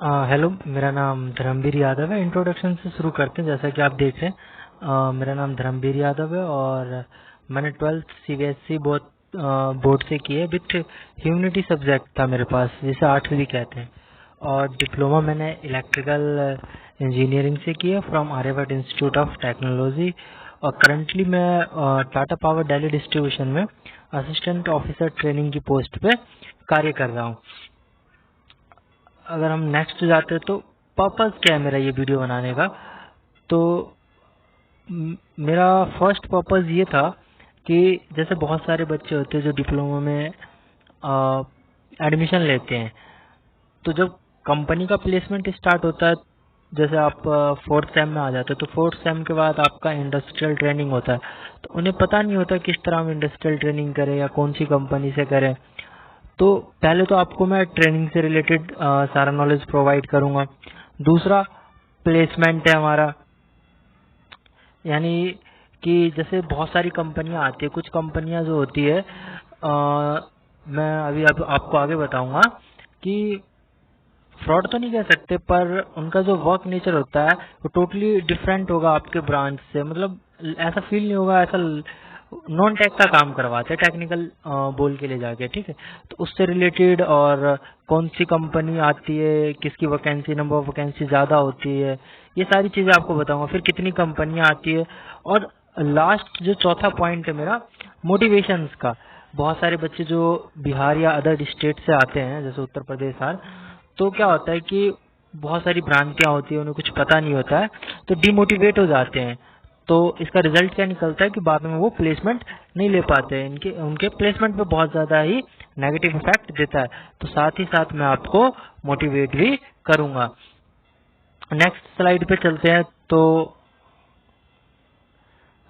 Hello, मेरा नाम धर्मवीर यादव है। इंट्रोडक्शन से शुरू करते हैं। जैसा कि आप देख रहे हैं, मेरा नाम धर्मवीर यादव है और मैंने 12th सीबीएसई बोर्ड से की है। विथ ह्यूमनिटी सब्जेक्ट था मेरे पास, जिसे 8वीं भी कहते हैं। और डिप्लोमा मैंने इलेक्ट्रिकल इंजीनियरिंग से की है from Aryabhatta institute of technology. और करंटली मैं टाटा पावर दिल्ली डिस्ट्रीब्यूशन में असिस्टेंट ऑफिसर ट्रेनिंग की पोस्ट पे कार्य कर रहा हूँ। अगर हम नेक्स्ट जाते हैं तो पर्पस क्या है मेरा ये वीडियो बनाने का। तो मेरा फर्स्ट पर्पस ये था कि जैसे बहुत सारे बच्चे होते हैं जो डिप्लोमा में एडमिशन लेते हैं, तो जब कंपनी का प्लेसमेंट स्टार्ट होता है, जैसे आप 4th सेम में आ जाते हैं, तो 4th सेम के बाद आपका इंडस्ट्रियल ट्रेनिंग होता है। तो उन्हें पता नहीं होता किस तरह हम इंडस्ट्रियल ट्रेनिंग करें या कौन सी कंपनी से करें। तो पहले तो आपको मैं ट्रेनिंग से रिलेटेड सारा नॉलेज प्रोवाइड करूंगा। दूसरा प्लेसमेंट है हमारा, यानी कि जैसे बहुत सारी कंपनियां आती है, कुछ कंपनियां जो होती है, मैं अभी आपको आगे बताऊंगा कि फ्रॉड तो नहीं कह सकते, पर उनका जो वर्क नेचर होता है वो टोटली डिफरेंट होगा आपके ब्रांच से। मतलब ऐसा फील नहीं होगा, ऐसा नॉन टेक का काम करवाते हैं, टेक्निकल बोल के ले जाके, ठीक है। तो उससे रिलेटेड, और कौन सी कंपनी आती है, किसकी वैकेंसी, नंबर ऑफ वैकेंसी ज़्यादा होती है, ये सारी चीज़ें आपको बताऊंगा। फिर कितनी कंपनियां आती है। और लास्ट जो चौथा पॉइंट है मेरा, मोटिवेशंस का। बहुत सारे बच्चे जो बिहार या अदर स्टेट से आते हैं, जैसे उत्तर प्रदेश, बिहार, तो क्या होता है कि बहुत सारी भ्रांतियां होती है, उन्हें कुछ पता नहीं होता है, तो डिमोटिवेट हो जाते हैं। तो इसका रिजल्ट क्या निकलता है कि बाद में वो प्लेसमेंट नहीं ले पाते हैं। इनके उनके प्लेसमेंट पे बहुत ज़्यादा ही नेगेटिव इफेक्ट देता है। तो साथ ही साथ मैं आपको मोटिवेट भी करूंगा। नेक्स्ट स्लाइड पे चलते हैं। तो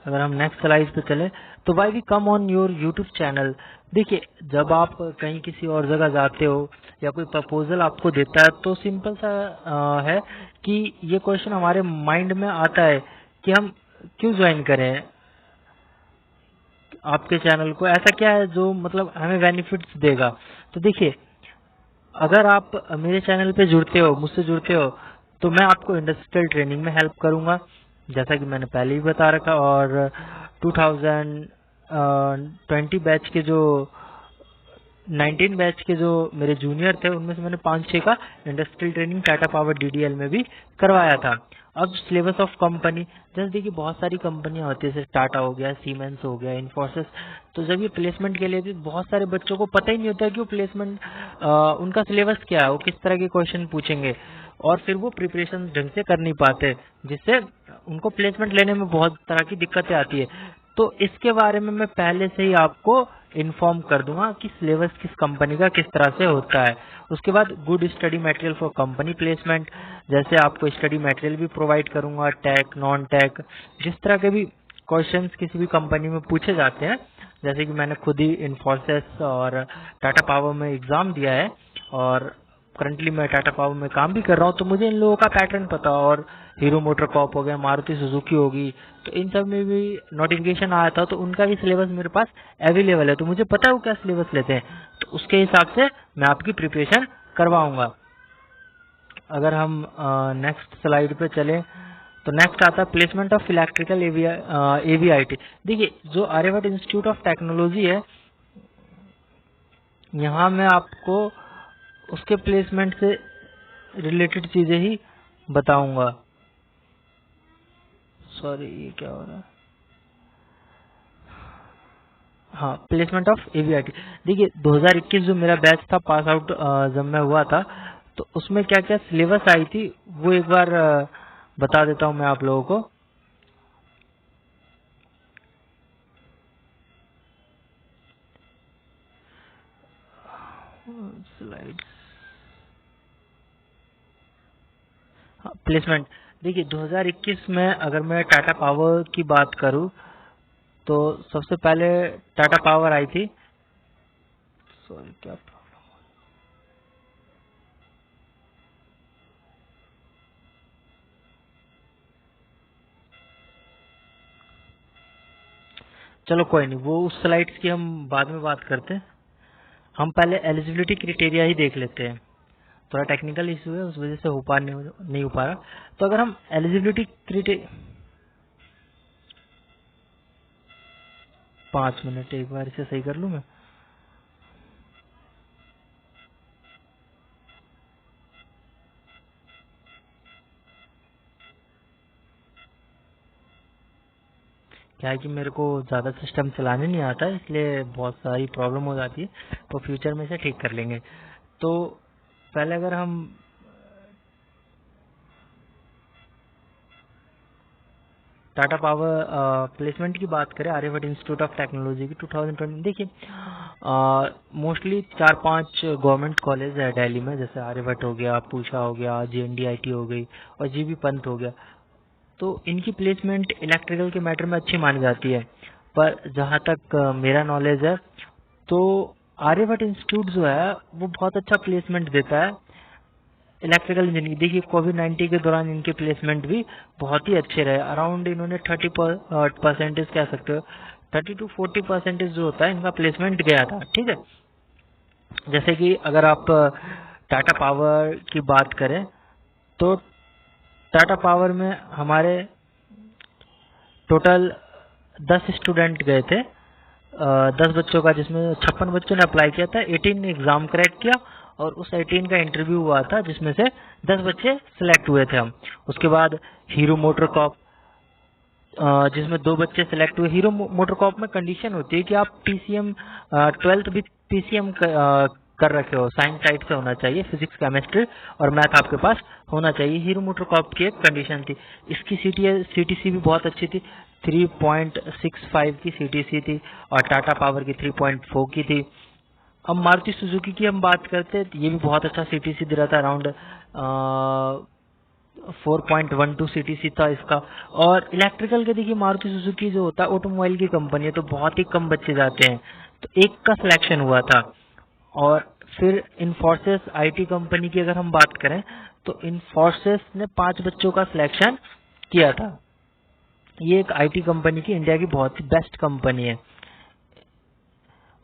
अगर हम नेक्स्ट स्लाइड पे चले, तो why we come on your YouTube channel. देखिए, जब आप कहीं किसी और जगह जाते हो या कोई प्रपोजल आपको देता है, तो सिंपल सा है कि ये क्वेश्चन हमारे माइंड में आता है कि हम क्यों ज्वाइन करें आपके चैनल को। ऐसा क्या है जो मतलब हमें बेनिफिट्स देगा। तो देखिए, अगर आप मेरे चैनल पे जुड़ते हो, मुझसे जुड़ते हो, तो मैं आपको इंडस्ट्रियल ट्रेनिंग में हेल्प करूंगा, जैसा कि मैंने पहले ही बता रखा। और 2020 बैच के जो 19 बैच के जो मेरे जूनियर थे, उनमें से मैंने 5-6 का industrial training Tata power DDL में भी करवाया था। अब सिलेबस ऑफ कंपनी, जैसे देखिए बहुत सारी कंपनियां होती है, जैसे टाटा हो गया, सीमेंस हो गया, इन्फोसिस। तो जब ये प्लेसमेंट के लिए, तो बहुत सारे बच्चों को पता ही नहीं होता कि वो प्लेसमेंट, उनका सिलेबस क्या है, वो किस तरह के क्वेश्चन पूछेंगे, और फिर वो प्रिपरेशन ढंग से कर नहीं पाते, जिससे उनको प्लेसमेंट लेने में बहुत तरह की दिक्कतें आती है। तो इसके बारे में मैं पहले से ही आपको इन्फॉर्म कर दूंगा कि सिलेबस किस कंपनी का किस तरह से होता है। उसके बाद good study material for company placement, जैसे आपको स्टडी मटेरियल भी प्रोवाइड करूंगा, टेक, नॉन टेक, जिस तरह के भी क्वेश्चंस किसी भी कंपनी में पूछे जाते हैं। जैसे कि मैंने खुद ही इन्फोसिस और टाटा पावर में एग्जाम दिया है, और करंटली मैं टाटा पावर में काम भी कर रहा हूँ, तो मुझे इन लोगों का पैटर्न पता। और हीरो मोटर कॉर्प हो गया, मारुति सुजुकी होगी, तो इन सब में भी नोटिफिकेशन आया था, तो उनका भी सिलेबस मेरे पास अवेलेबल है। तो मुझे पता है वो क्या सिलेबस लेते हैं, तो उसके हिसाब से मैं आपकी प्रिपरेशन करवाऊंगा। अगर हम नेक्स्ट स्लाइड पे चले, तो नेक्स्ट आता है प्लेसमेंट ऑफ इलेक्ट्रिकल एवीआईटी। देखिए, जो आर्यभट्ट इंस्टीट्यूट ऑफ टेक्नोलॉजी है, यहाँ मैं आपको उसके प्लेसमेंट से रिलेटेड चीजें ही बताऊंगा। सॉरी, ये क्या हो रहा है। हाँ, प्लेसमेंट ऑफ एवीआईटी। देखिए, 2021 जो मेरा बैच था, पास आउट जब मैं हुआ था, तो उसमें क्या क्या सिलेबस आई थी, वो एक बार बता देता हूँ मैं आप लोगों को। स्लाइड। हाँ, प्लेसमेंट। देखिए, 2021 में अगर मैं टाटा पावर की बात करूँ, तो सबसे पहले टाटा पावर आई थी। सॉरी, क्या प्रॉब्लम। चलो कोई नहीं, वो उस स्लाइड्स की हम बाद में बात करते हैं। हम पहले एलिजिबिलिटी क्राइटेरिया ही देख लेते हैं। थोड़ा टेक्निकल इशू है, उस वजह से नहीं हो पा रहा। तो अगर हम एलिजिबिलिटी क्राइटेरिया, 5 मिनट, एक बार इसे सही कर लूँ मैं। क्या है कि मेरे को ज़्यादा सिस्टम चलाने नहीं आता है, इसलिए बहुत सारी प्रॉब्लम हो जाती है, तो फ्यूचर में इसे ठीक कर लेंगे। तो पहले अगर हम टाटा पावर प्लेसमेंट की बात करें, आर्यभट्ट इंस्टीट्यूट ऑफ टेक्नोलॉजी की 2020, देखिए मोस्टली 4-5 गवर्नमेंट कॉलेज है दिल्ली में, जैसे आर्यभट्ट हो गया, पूषा हो गया, JNDIT हो गई और जीबी पंत हो गया। तो इनकी प्लेसमेंट इलेक्ट्रिकल के मैटर में अच्छी मानी जाती है। पर जहाँ तक मेरा नॉलेज है, तो आर्यभट्ट इंस्टीट्यूट जो है वो बहुत अच्छा प्लेसमेंट देता है इलेक्ट्रिकल इंजीनियरिंग। देखिए कोविड-19 के दौरान इनके प्लेसमेंट भी बहुत ही अच्छे रहे। अराउंड इन्होंने 30% कह सकते हो, 30 to 40% जो होता है इनका प्लेसमेंट गया था। ठीक है, जैसे कि अगर आप टाटा पावर की बात करें, तो टाटा पावर में हमारे टोटल 10 स्टूडेंट गए थे, 10 बच्चों का, जिसमें 56 बच्चों ने अप्लाई किया था, 18 ने एग्जाम क्रैक किया और उस 18 का इंटरव्यू हुआ था, जिसमें से 10 बच्चे सिलेक्ट हुए थे हम। उसके बाद हीरो मोटर कॉप, जिसमें 2 बच्चे सिलेक्ट हुए। हीरो मोटर कॉप में कंडीशन होती है कि आप PCM 12th भी PCM कर रखे हो, साइंस साइड से होना चाहिए, फिजिक्स केमिस्ट्री और मैथ आपके पास होना चाहिए। हीरो मोटर कॉप की एक कंडीशन थी। इसकी CTC भी बहुत अच्छी थी, 3.65 की CTC थी और टाटा पावर की 3.4 की थी। अब मारुति सुजुकी की हम बात करते हैं, तो ये भी बहुत अच्छा CTC दे रहा था, अराउंड 4.12 CTC था इसका। और इलेक्ट्रिकल के देखिए, मारुति सुजुकी जो होता है ऑटोमोबाइल की कंपनी है, तो बहुत ही कम बच्चे जाते हैं, तो एक का सिलेक्शन हुआ था। और फिर इन्फोसिस IT कंपनी की अगर हम बात करें, तो इन्फोसिस ने 5 बच्चों का सिलेक्शन किया था। ये एक IT कंपनी की, इंडिया की बहुत ही बेस्ट कंपनी है।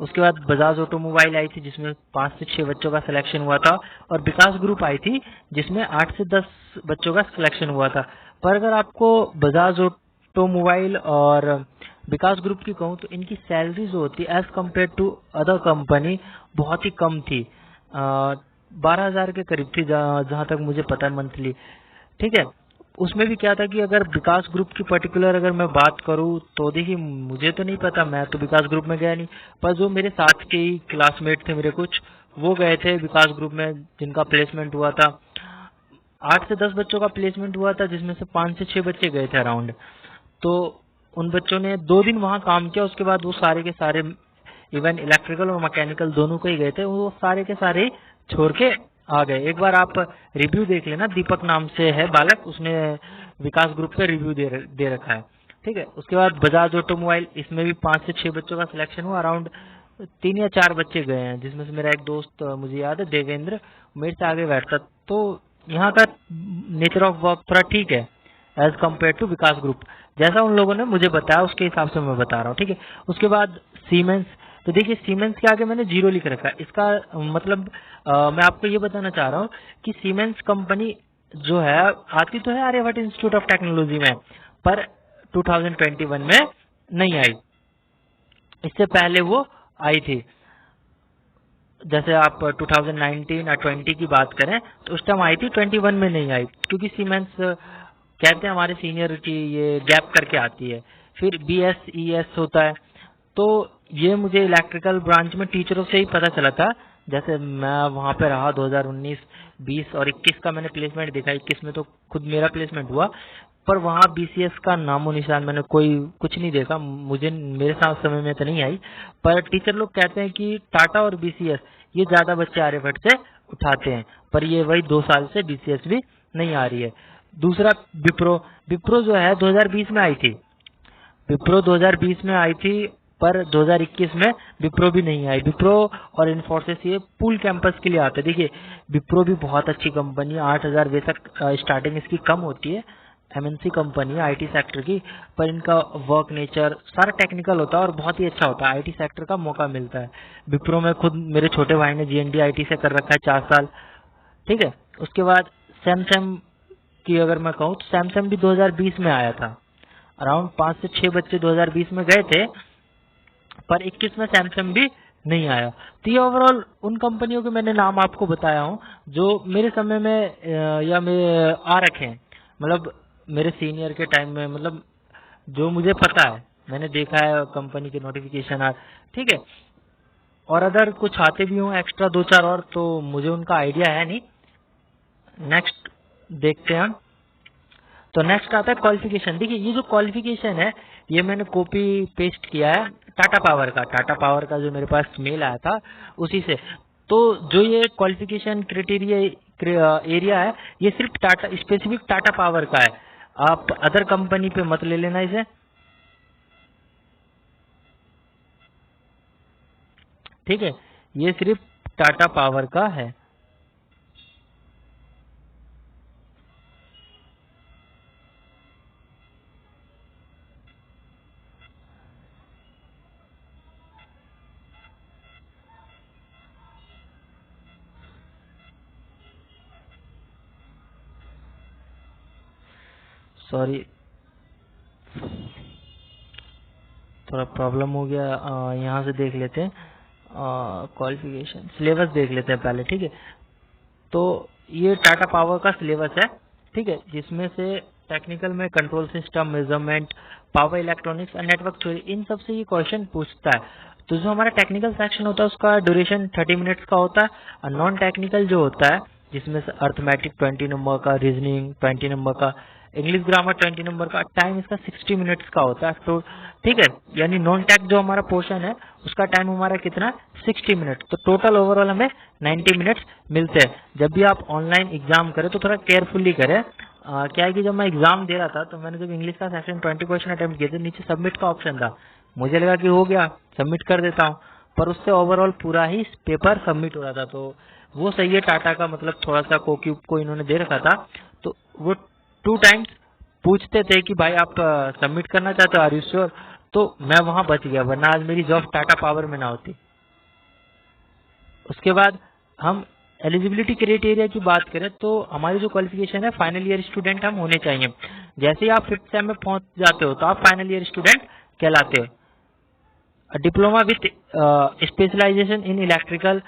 उसके बाद बजाज ऑटोमोबाइल आई थी, जिसमें 5 से 6 बच्चों का सिलेक्शन हुआ था, और विकास ग्रुप आई थी जिसमें 8 से 10 बच्चों का सिलेक्शन हुआ था। पर अगर आपको बजाज ऑटोमोबाइल और विकास ग्रुप की कहूँ, तो इनकी सैलरी जो होती है as compare to other company बहुत ही कम थी, 12,000 के करीब थी, जहाँ तक मुझे पता है, मंथली। ठीक है, उसमें भी क्या था कि अगर विकास ग्रुप की पर्टिकुलर अगर मैं बात करूं, तो देखिए मुझे तो नहीं पता, मैं तो विकास ग्रुप में गया नहीं, पर जो मेरे साथ के ही क्लासमेट थे मेरे कुछ, वो गए थे विकास ग्रुप में, जिनका प्लेसमेंट हुआ था। 8 से 10 बच्चों का प्लेसमेंट हुआ था, जिसमें से 5 से 6 बच्चे गए थे अराउंड। तो उन बच्चों ने 2 दिन वहाँ काम किया, उसके बाद वो सारे के सारे, इवन इलेक्ट्रिकल और मैकेनिकल दोनों को ही गए थे, वो सारे के सारे छोड़ के आ गए। एक बार आप रिव्यू देख लेना, दीपक नाम से है बालक, उसने विकास ग्रुप पे रिव्यू दे रखा है। ठीक है, उसके बाद बजाज ऑटोमोबाइल, इसमें भी 5 से 6 बच्चों का सिलेक्शन हुआ, अराउंड 3 या 4 बच्चे गए हैं, जिसमें से मेरा एक दोस्त, मुझे याद है, देवेंद्र, मेरे से आगे बैठता। तो यहाँ का नेचर ऑफ वर्क थोड़ा ठीक है as compare to Vikas group, जैसा उन लोगों ने मुझे बताया उसके हिसाब से मैं बता रहा हूँ। ठीक है, उसके बाद सीमेंस, तो देखिए सीमेंस के आगे मैंने 0 लिख रखा है। इसका मतलब मैं आपको ये बताना चाह रहा हूँ कि सीमेंस कंपनी जो है आती तो है आर्यभट्ट इंस्टीट्यूट ऑफ टेक्नोलॉजी में, पर 2021 में नहीं आई, इससे पहले वो आई थी। जैसे आप 2019 या 20 की बात करें, तो उस टाइम आई थी, 21 में नहीं आई, क्योंकि सीमेंस कहते हैं हमारे सीनियर की ये गैप करके आती है। फिर BSES होता है, तो ये मुझे इलेक्ट्रिकल ब्रांच में टीचरों से ही पता चला था। जैसे मैं वहाँ पे रहा 2019, 20 और 21 का मैंने प्लेसमेंट देखा, 21 में तो खुद मेरा प्लेसमेंट हुआ, पर वहाँ BCS का नामो निशान मैंने कोई कुछ नहीं देखा, मुझे मेरे साथ समय में तो नहीं आई। पर टीचर लोग कहते हैं कि टाटा और BCS ये ज्यादा बच्चे आर्यभट्ट से उठाते हैं, पर ये वही 2 साल से BCS भी नहीं आ रही है। दूसरा विप्रो जो है 2020 में आई थी, विप्रो 2020 में आई थी, पर 2021 में विप्रो भी नहीं आई। विप्रो और इन्फोसिस ये पूल कैंपस के लिए आते हैं। देखिए विप्रो भी बहुत अच्छी कंपनी है, 8,000 बेशक स्टार्टिंग इसकी कम होती है, MNC कंपनी है IT सेक्टर की, पर इनका वर्क नेचर सारा टेक्निकल होता है और बहुत ही अच्छा होता है, IT सेक्टर का मौका मिलता है। विप्रो में खुद मेरे छोटे भाई ने GNDIT से कर रखा है 4 साल, ठीक है। उसके बाद सैमसंग की अगर मैं कहूँ तो सैमसंग भी 2020 में आया था, अराउंड 5 से 6 बच्चे 2020 में गए थे, पर 21 में सैमसंग भी नहीं आया। तो ये ओवरऑल उन कंपनियों के मैंने नाम आपको बताया हूँ जो मेरे समय में या मेरे आ रखे हैं, मतलब मेरे सीनियर के टाइम में, मतलब जो मुझे पता है, मैंने देखा है कंपनी के नोटिफिकेशन आ, ठीक है। और अदर कुछ आते भी हों एक्स्ट्रा 2-4 और, तो मुझे उनका आइडिया है नहीं। नेक्स्ट देखते हैं हम। तो नेक्स्ट आता है क्वालिफिकेशन। देखिए ये जो क्वालिफिकेशन है ये मैंने कॉपी पेस्ट किया है टाटा पावर का जो मेरे पास मेल आया था उसी से। तो जो ये क्वालिफिकेशन क्राइटेरिया एरिया है ये सिर्फ टाटा स्पेसिफिक टाटा पावर का है, आप अदर कंपनी पे मत ले लेना इसे, ठीक है। ये सिर्फ टाटा पावर का है। सॉरी, थोड़ा प्रॉब्लम हो गया। यहाँ से देख लेते हैं, क्वालिफिकेशन सिलेबस देख लेते हैं पहले, ठीक है। तो ये टाटा पावर का सिलेबस है, ठीक है, जिसमें से टेक्निकल में control system, measurement, power electronics और नेटवर्क थ्योरी, इन सब से ये क्वेश्चन पूछता है। तो जो हमारा टेक्निकल सेक्शन होता है उसका ड्यूरेशन 30 मिनट्स का होता है, और नॉन टेक्निकल जो होता है जिसमें से अर्थमेटिक 20 नंबर का, रीजनिंग 20 नंबर का, इंग्लिश ग्रामर 20 नंबर का, टाइम इसका 60 मिनट्स का होता है। तो ठीक है, यानी नॉन टेक जो हमारा पोर्शन है उसका टाइम हमारा कितना, 60 मिनट। तो टोटल ओवरऑल हमें 90 मिनट्स मिलते हैं। जब भी आप ऑनलाइन एग्जाम करें तो थोड़ा केयरफुली करें। क्या है कि जब मैं एग्जाम दे रहा था तो मैंने जब इंग्लिश का सेक्शन 20 क्वेश्चन अटेम्प्ट किए थे, नीचे सबमिट का ऑप्शन था, मुझे लगा कि हो गया, सबमिट कर देता हूँ, पर उससे ओवरऑल पूरा ही पेपर सबमिट हो रहा था। तो वो सही है, टाटा का मतलब थोड़ा सा कोक्यूब को इन्होंने दे रखा था, तो वो 2 टाइम्स पूछते थे कि भाई आप सबमिट करना चाहते हो, आर यू श्योर। तो मैं वहां बच गया, वरना आज मेरी जॉब टाटा पावर में ना होती। उसके बाद हम एलिजिबिलिटी क्राइटेरिया की बात करें तो हमारी जो क्वालिफिकेशन है फाइनल ईयर स्टूडेंट हम होने चाहिए। जैसे ही आप 5th सेम में पहुंच जाते हो तो आप फाइनल ईयर स्टूडेंट कहलाते हो। Diploma with specialization in electrical,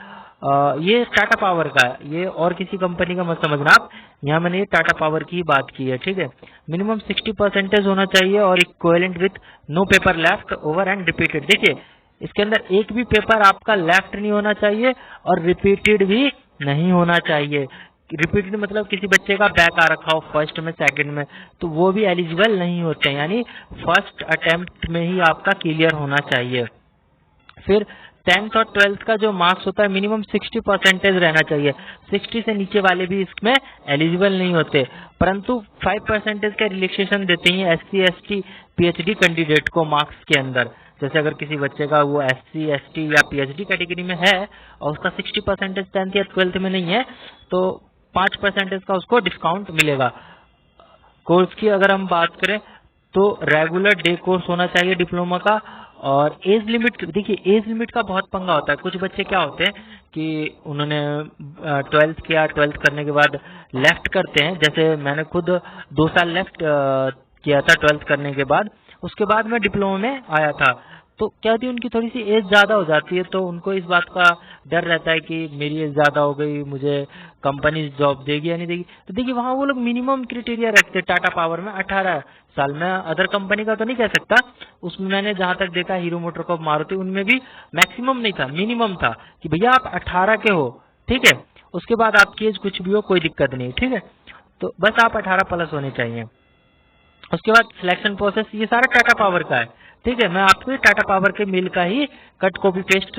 ये टाटा पावर का है, ये और किसी कंपनी का मत समझना आप, यहाँ मैंने ये टाटा पावर की ही बात की है, ठीक है। मिनिमम 60% होना चाहिए और equivalent with no paper left over and repeated. देखिए इसके अंदर एक भी पेपर आपका लेफ्ट नहीं होना चाहिए और रिपीटेड भी नहीं होना चाहिए। रिपीटेड मतलब किसी बच्चे का बैक आ रखा हो फर्स्ट में, सेकंड में, तो वो भी एलिजिबल नहीं होते हैं, यानी फर्स्ट अटेम्प्ट में ही आपका क्लियर होना चाहिए। फिर 10th और 12th का जो मार्क्स होता है मिनिमम 60% रहना चाहिए, 60 से नीचे वाले भी इसमें एलिजिबल नहीं होते, परंतु 5% का रिलैक्सेशन देते हैं SC ST PhD कैंडिडेट को मार्क्स के अंदर। जैसे अगर किसी बच्चे का वो SC ST या PhD कैटेगरी में है और उसका 60% 10th या 12th में नहीं है तो 5% का उसको डिस्काउंट मिलेगा। कोर्स की अगर हम बात करें तो रेगुलर डे कोर्स होना चाहिए डिप्लोमा का। और एज लिमिट, देखिए एज लिमिट का बहुत पंगा होता है। कुछ बच्चे क्या होते हैं कि उन्होंने 12th किया, 12th करने के बाद लेफ्ट करते हैं, जैसे मैंने खुद 2 साल लेफ्ट किया था 12th करने के बाद, उसके बाद मैं डिप्लोमा में आया था। तो क्या होती है उनकी थोड़ी सी एज ज्यादा हो जाती है, तो उनको इस बात का डर रहता है कि मेरी एज ज्यादा हो गई, मुझे कंपनी जॉब देगी या नहीं देगी। तो देखिए वहाँ वो लोग मिनिमम क्राइटेरिया रखते हैं टाटा पावर में 18 साल। मैं अदर कंपनी का तो नहीं कह सकता, उसमें मैंने जहां तक देखा हीरो मोटरकॉर्प, मारुति, उनमें भी मैक्सिमम नहीं था, मिनिमम था कि भैया आप 18 के हो, ठीक है। उसके बाद आपकी एज कुछ भी हो कोई दिक्कत नहीं, ठीक है। तो बस आप 18 प्लस होने चाहिए। उसके बाद सिलेक्शन प्रोसेस ये सारा टाटा पावर का है, ठीक है। मैं आपको ये टाटा पावर के मेल का ही कट कॉपी पेस्ट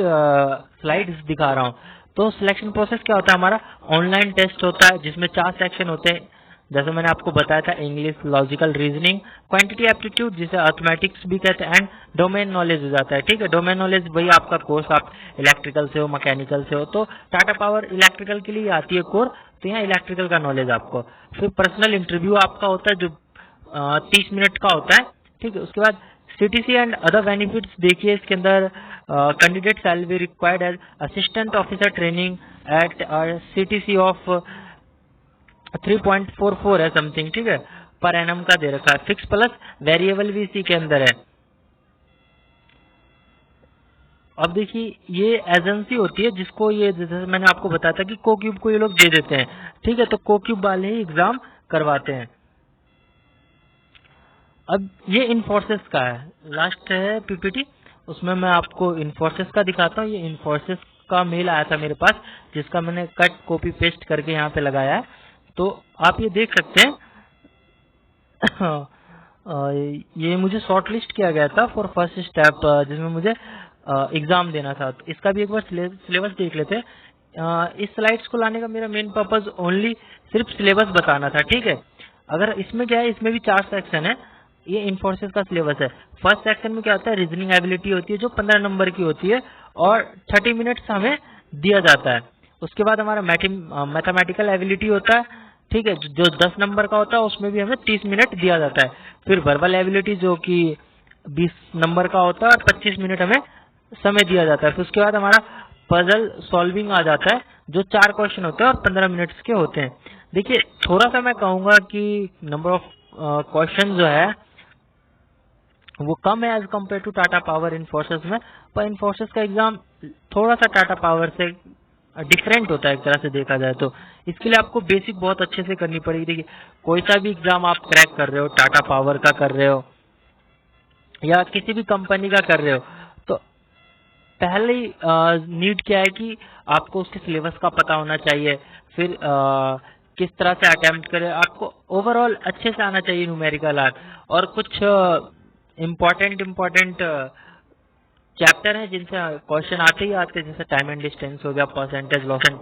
स्लाइड्स दिखा रहा हूँ। तो सिलेक्शन प्रोसेस क्या होता है हमारा, ऑनलाइन टेस्ट होता है जिसमें 4 सेक्शन होते हैं, जैसे मैंने आपको बताया था, English, logical reasoning, quantity aptitude जिसे अर्थमेटिक्स भी कहते हैं, एंड डोमेन नॉलेज हो जाता है, ठीक है। डोमेन नॉलेज वही आपका कोर्स, आप इलेक्ट्रिकल से हो, मैकेनिकल से हो, तो टाटा पावर इलेक्ट्रिकल के लिए आती है कोर, तो यहाँ इलेक्ट्रिकल का नॉलेज आपको। फिर पर्सनल इंटरव्यू आपका होता है जो 30 मिनट का होता है, ठीक है। उसके बाद CTC एंड अदर बेनिफिट्स देखिए, इसके अंदर candidate shall be required as assistant officer training at CTC of 3.44 है समथिंग, ठीक है, पर एनम का दे रखा है। फिक्स प्लस वेरिएबल भी इसी के अंदर है। अब देखिए ये एजेंसी होती है जिसको ये, जैसे मैंने आपको बताया था कि कोक्यूब को ये लोग दे देते हैं, ठीक है, तो कोक्यूब वाले ही एग्जाम करवाते हैं। अब ये इन्फोसिस का है, लास्ट है पीपीटी, उसमें मैं आपको इन्फोसिस का दिखाता हूँ। ये इन्फोसिस का मेल आया था मेरे पास, जिसका मैंने कट कॉपी पेस्ट करके यहाँ पे लगाया है, तो आप ये देख सकते हैं। ये मुझे शॉर्ट लिस्ट किया गया था फॉर फर्स्ट स्टेप, जिसमें मुझे एग्जाम देना था। तो इसका भी एक बार सिलेबस देख लेते हैं। इस स्लाइड्स को लाने का मेरा मेन पर्पज ओनली सिर्फ सिलेबस बताना था, ठीक है। अगर इसमें क्या है, इसमें भी 4 सेक्शन है। ये इन्फोसिस का सिलेबस है। फर्स्ट सेक्शन में क्या होता है, रीजनिंग एबिलिटी होती है जो 15 नंबर की होती है और 30 मिनट्स हमें दिया जाता है। उसके बाद हमारा मैथमेटिकल एबिलिटी होता है, ठीक है, जो 10 नंबर का होता है, उसमें भी हमें 30 मिनट दिया जाता है। फिर वर्बल एबिलिटी जो कि 20 नंबर का होता है और 25 मिनट हमें समय दिया जाता है। फिर उसके बाद हमारा पजल सॉल्विंग आ जाता है, जो 4 क्वेश्चन होते हैं और 15 मिनट्स के होते हैं। देखिए थोड़ा सा मैं कहूंगा कि नंबर ऑफ क्वेश्चन जो है वो कम है as compare to Tata power Infosys में, पर इन्फोसिस का एग्जाम थोड़ा सा टाटा पावर से डिफरेंट होता है एक तरह से देखा जाए तो। इसके लिए आपको बेसिक बहुत अच्छे से करनी पड़ेगी। देखिए कोई सा भी एग्जाम आप क्रैक कर रहे हो, टाटा पावर का कर रहे हो या किसी भी कंपनी का कर रहे हो, तो पहले नीड क्या है कि आपको उसके सिलेबस का पता होना चाहिए। फिर किस तरह से अटेम्प्ट करें, आपको ओवरऑल अच्छे से आना चाहिए न्यूमेरिकल आर्ट। और कुछ इम्पोर्टेंट चैप्टर हैं जिनसे क्वेश्चन आते ही आते हैं, जैसे टाइम एंड डिस्टेंस हो गया, परसेंटेज लॉस एंड